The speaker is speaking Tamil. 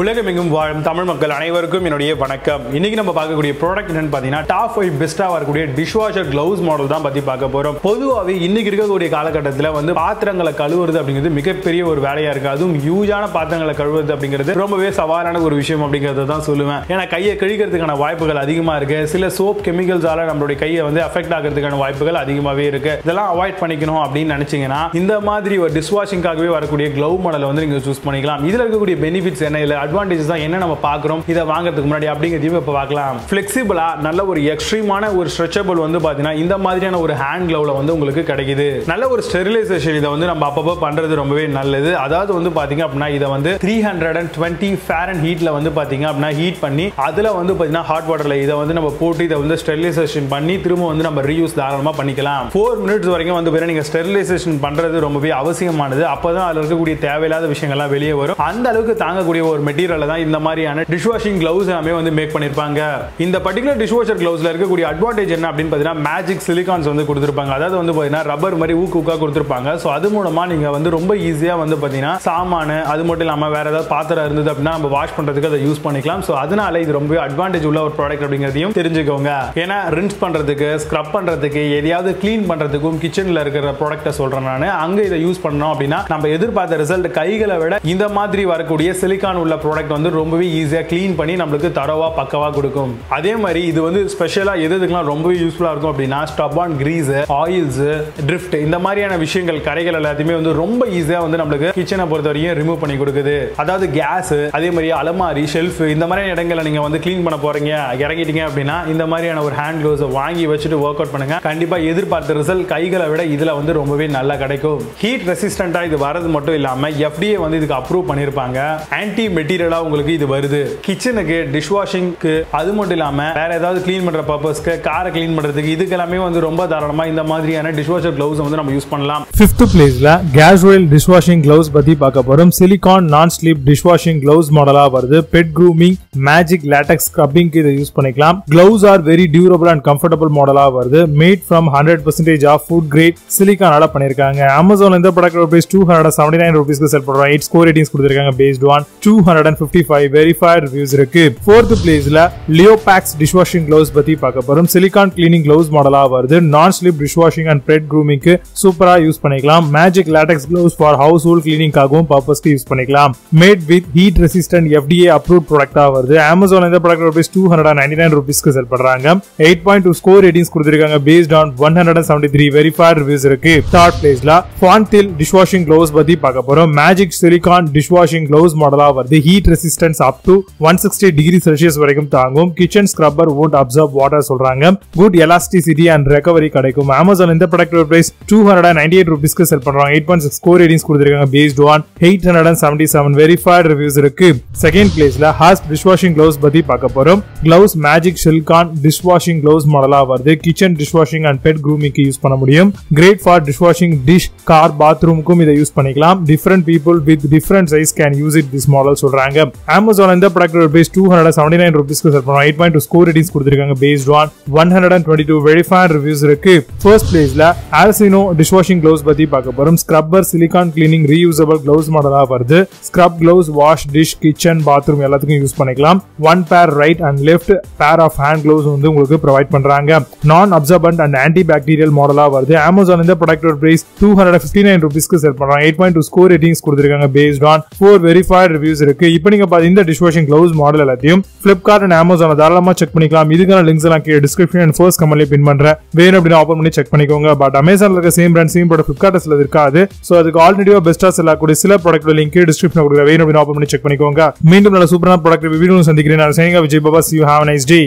உலகமெங்கும் வாழும் தமிழ் மக்கள் அனைவருக்கும் என்னுடைய வணக்கம். இன்னைக்கு நம்ம பார்க்கக்கூடிய ப்ராடக்ட் என்னன்னு பார்த்தீங்கன்னா டாப் 5 பெஸ்டா வரக்கூடிய டிஷ்வாஷர் கிளவுஸ் மாடல் தான் பத்தி பார்க்க போறோம். பொதுவாகவே இன்னைக்கு இருக்கக்கூடிய காலகட்டத்தில் வந்து பாத்திரங்களை கழுவுறது அப்படிங்கிறது மிகப்பெரிய ஒரு வேலையா இருக்கு. அதுவும் ஹியூஜான பாத்திரங்களை கழுவுறது அப்படிங்கிறது ரொம்பவே சவாலான ஒரு விஷயம் அப்படிங்கறத தான் சொல்லுவேன். ஏன்னா கையை கழுகிறதுக்கான வாய்ப்புகள் அதிகமா இருக்கு. சில சோப் கெமிக்கல்ஸால நம்மளுடைய கையை வந்து அஃபெக்ட் ஆகிறதுக்கான வாய்ப்புகள் அதிகமாகவே இருக்கு. இதெல்லாம் அவாய்ட் பண்ணிக்கணும் அப்படின்னு நினைச்சீங்கன்னா இந்த மாதிரி ஒரு டிஷ்வாஷிங்காகவே வரக்கூடிய கிளவ் மாடலை வந்து நீங்க சூஸ் பண்ணிக்கலாம். இதுல இருக்கக்கூடிய பெனிஃபிட்ஸ் என்ன, இல்ல அட்வான்டேஜஸ் தான் என்ன நம்ம பார்க்குறோம் இதை வாங்குறதுக்கு முன்னாடி அப்படிங்கிறதையும் இப்போ பார்க்கலாம். ஃபிளெக்சிபிளா நல்ல ஒரு எக்ஸ்ட்ரீமான ஒரு ஸ்ட்ரெச்சபிள் வந்து பார்த்தீங்கன்னா இந்த மாதிரியான ஒரு ஹேண்ட் கிளவ்ல வந்து உங்களுக்கு கிடைக்குது. நல்ல ஒரு ஸ்டெரிலைசேஷன் இதை வந்து நம்ம அப்பப்போ பண்றது ரொம்பவே நல்லது. அதாவது வந்து பார்த்தீங்க அப்படின்னா இதை வந்து 320 ஃபாரன்ஹீட்ல வந்து பார்த்தீங்க அப்படின்னா ஹீட் பண்ணி அதில் வந்து பார்த்தீங்கன்னா ஹாட் வாட்டர்ல இதை வந்து நம்ம போட்டு இதை வந்து ஸ்டெரிலைசேஷன் பண்ணி திரும்ப வந்து நம்ம ரீயூஸ் தாராளமாக பண்ணிக்கலாம். 4 மினிட்ஸ் வரைக்கும் வந்து பார்த்தீங்கன்னா நீங்க ஸ்டெரிலைசேஷன் பண்றது ரொம்பவே அவசியமானது. அப்பதான் அதில் இருக்கக்கூடிய தேவையில்லாத விஷயங்கள்லாம் வெளியே வரும். அந்த அளவுக்கு தாங்கக்கூடிய ஒரு மெட்டீரியல் தான் இந்த மாதிரியான டிஷ்வாஷிங் கிளவுஸ் எல்லாமே வந்து மேக் பண்ணிருப்பாங்க. இந்த பர்టిక్యులர் டிஷ்வாஷர் கிளவுஸ்ல இருக்கக்கூடிய அட்வான்டேஜ் என்ன அப்படின்னு பார்த்தீங்கன்னா மேஜிக் சிலிகான்ஸ் வந்து கொடுத்திருப்பாங்க. அதாவது வந்து பார்த்தீங்கன்னா ரப்பர் மாதிரி ஊக்கா கொடுத்திருப்பாங்க. ஸோ அது மூலமா நீங்க வந்து ரொம்ப ஈஸியா வந்து பார்த்தீங்கன்னா சாமான அது மட்டும் இல்லாம வேற ஏதாவது பாத்திரம் இருந்தது அப்படின்னா நம்ம வாஷ் பண்றதுக்கு அதை யூஸ் பண்ணிக்கலாம். ஸோ அதனால இது ரொம்ப அட்வான்டேஜ் உள்ள ஒரு ப்ராடக்ட் அப்படிங்கிறதையும் தெரிஞ்சுக்கோங்க. ஏன்னா ரின்ஸ் பண்றதுக்கு, ஸ்க்ரப் பண்றதுக்கு, எதையாவது கிளீன் பண்றதுக்கும் கிச்சன்ல இருக்கிற ப்ராடக்ட்டை சொல்றேன் நான். அங்க இதை யூஸ் பண்ணோம் அப்படின்னா நம்ம எதிர்பார்த்த ரிசல்ட் கைகளை விட இந்த மாதிரி வரக்கூடிய சிலிகான் உள்ள ப்ராடக்ட் வந்து ரொம்பவே ஈஸியா க்ளீன் பண்ணி நமக்கு தரவா பக்கவா கொடுக்கும். அதே மாதிரி இது வந்து ஸ்பெஷலா எதுக்கெல்லாம் ரொம்பவே யூஸ்ஃபுல்லா இருக்கும் அப்படின்னா stuff on grease, oils, drift இந்த மாதிரியான விஷயங்கள் கரைகள் எல்லாத்தையுமே வந்து ரொம்ப ஈஸியா வந்து நமக்கு கிச்சனை பொறுத்த வரைக்கும் ரிமூவ் பண்ணி கொடுக்குது. அதாவது கேஸ், அதே மாதிரி அலமாரி, ஷெல்ஃப் இந்த மாதிரியான இடங்களை நீங்க வந்து க்ளீன் பண்ண போறீங்க இறங்கிட்டீங்க அப்படின்னா இந்த மாதிரியான ஒரு ஹேண்ட் கிளவுஸ் வாங்கி வச்சுட்டு ஒர்க் அவுட் பண்ணுங்க. கண்டிப்பா எதிர்பார்த்த ரிசல்ட் கைகளை விட இதுல வந்து ரொம்பவே நல்லா கிடைக்கும். ஹீட் ரெசிஸ்டன்டா இது வரது மட்டும் இல்லாம FDA வந்து இதுக்கு அப்ரூவ் பண்ணிருப்பாங்க. ஆன்டி மெட்டீரியலா உங்களுக்கு இது வருது. கிச்சனுக்கு, டிஷ்வாஷிங்க்கு அது மட்டும் இல்லாம வேற ஏதாவது க்ளீன் பண்ற பர்பஸ்க்கு, காரை க்ளீன் பண்றதுக்கு இதுக்கெல்லாமே வந்து ரொம்ப தாராளமா இந்த மாதிரியான டிஷ்வாஷர் கிளவுஸ் வந்து நம்ம யூஸ் பண்ணலாம். 5th பிளேஸ்ல GEZRIL டிஷ்வாஷிங் கிளவுஸ் பத்தி பார்க்க போறோம். சிலிகான் நான் ஸ்லிப் டிஷ்வாஷிங் கிளவுஸ் மாடலா வருது. பெட் க்ரூமிங், மேஜிக் லேட்டெக்ஸ் ஸ்க்ரப்பிங்க்கு இதை யூஸ் பண்ணிக்கலாம். Gloves are very durable and comfortable மாடலா வருது. Made from 100% of food grade சிலிகானால பண்ணிருக்காங்க. அமேசான் இந்த ப்ராடக்ட் பிரைஸ் 279 ரூபீஸ்க்கு செல் பண்றாங்க. 8 ஸ்கோர் ரேட்டிங்ஸ் கொடுத்திருக்காங்க based on 255 verified reviews இருக்கு. 4th பிளேஸ்ல LEOPAX டிஷ்வாஷிங் கிளவுஸ் பத்தி பார்க்க போறோம். சிலிகான் கிளீனிங் கிளவுஸ் மாடலா வருது. Non slip dishwashing and pet க்ரூமிங்க்கு சூப்பரா யூஸ் பண்ணிக்கலாம். Magic latex gloves for household கிளீனிங்காகவும் பர்பஸ்க்கு யூஸ் பண்ணிக்கலாம். Made with heat resistant FDA approved ப்ராடக்ட்டா வருது. அமேசான் இந்த ப்ராடக்ட் பிரைஸ் 299 ரூபீஸ்க்கு செல் பண்றாங்க. 8.2 ஸ்கோர் ரேட்டிங்ஸ் கொடுத்திருக்காங்க based on 173 verified reviews இருக்கு. 3rd பிளேஸ்ல Fonthill டிஷ்வாஷிங் கிளவுஸ் பத்தி பார்க்க போறோம். மேஜிக் சிலிகான் டிஷ்வாஷிங் கிளவுஸ் மாடலா வருது. Heat resistance up to 160 degree Celsius வரைக்கும் தாங்கும். Kitchen scrubber won't absorb water சொல்றாங்க. குட் எலாஸ்டிசிட்டி அண்ட் ரெக்கவரி கிடைக்கும். அமேசான் இந்த ப்ராடக்ட் பிரைஸ் 298 ரூபீஸ்க்கு செல் பண்றாங்க. 8.6 ஸ்கோர் ரேட்டிங்ஸ் கொடுத்திருக்காங்க based on 877 verified reviews இருக்கு. 2nd பிளேஸ்ல HUSB டிஷ்வாஷிங் கிளவுஸ் பத்தி பார்க்க போறோம். Gloves magic silicone dishwashing gloves மாடலா வருது. கிச்சன் டிஷ்வாஷிங் அண்ட் பெட் க்ரூமிங்க்கு யூஸ் பண்ண முடியும். Great for dishwashing dish, car, பாத்ரூமுக்கும் இதை யூஸ் பண்ணிக்கலாம். Different people with different size can use it this model சொல்றாங்க. அமேசான் இந்த ப்ராடக்ட் பிரைஸ் 279 ரூபீஸ்க்கு செல் பண்றாங்க. 8.2 ஸ்கோர் ரேட்டிங்ஸ் கொடுத்திருக்காங்க based on 122 verified reviews இருக்கு. 1st பிளேஸ்ல Alciono டிஷ்வாஷிங் கிளவுஸ் பத்தி பார்க்க போறோம். Scrubber silicone cleaning reusable gloves மாடலா வருது. Scrub gloves wash, dish, kitchen, bathroom எல்லாத்துக்கும் யூஸ் பண்ணிக்கலாம். 1 pair right and left pair of hand gloves வந்து உங்களுக்கு ப்ரொவைட் பண்றாங்க. நான் அப்சர்பன்ட் அண்ட் ஆன்டி பாக்டீரியல் மாடலா வருது. அமேசான் இந்த ப்ராடக்ட் பிரைஸ் 259 ரூபீஸ்க்கு செல் பண்றாங்க. 8.2 ஸ்கோர் ரேட்டிங்ஸ் கொடுத்திருக்காங்க based on 4 verified reviews இருக்கு. இப்போ நீங்க பாத்தீங்க இந்த டிஷ்வாஷிங் கிளவுஸ் மாடல் எல்லாத்தையும் Flipkart and Amazon தாராளமா செக் பண்ணிக்கலாம். இதுக்கான லிங்க்ஸ் எல்லாம் கீழ டிஸ்கிரிப்ஷன் அண்ட் ஃபர்ஸ்ட் கமெண்ட்ல பின் பண்றேன். வேணும் அப்படினா ஓபன் பண்ணி செக் பண்ணிக்கோங்க. பட் Amazonல இருக்க சேம் பிராண்ட் சேம் ப்ராடக்ட் Flipkartல இருக்காது. சோ அதுக்கு ஆல்ரெடியா பெஸ்டா செல் ஆகக்கூடிய சில ப்ராடக்ட்டோட லிங்க் கீழ டிஸ்கிரிப்ஷன்ல கொடுக்கிறேன். வேணும் அப்படினா ஓபன் பண்ணி செக் பண்ணிக்கோங்க. மீண்டும் நல்ல சூப்பரான ப்ராடக்ட் வீடியோல சந்திக்கிறேன். நான் சேனிகா Vijay Baba. See you, have a nice day.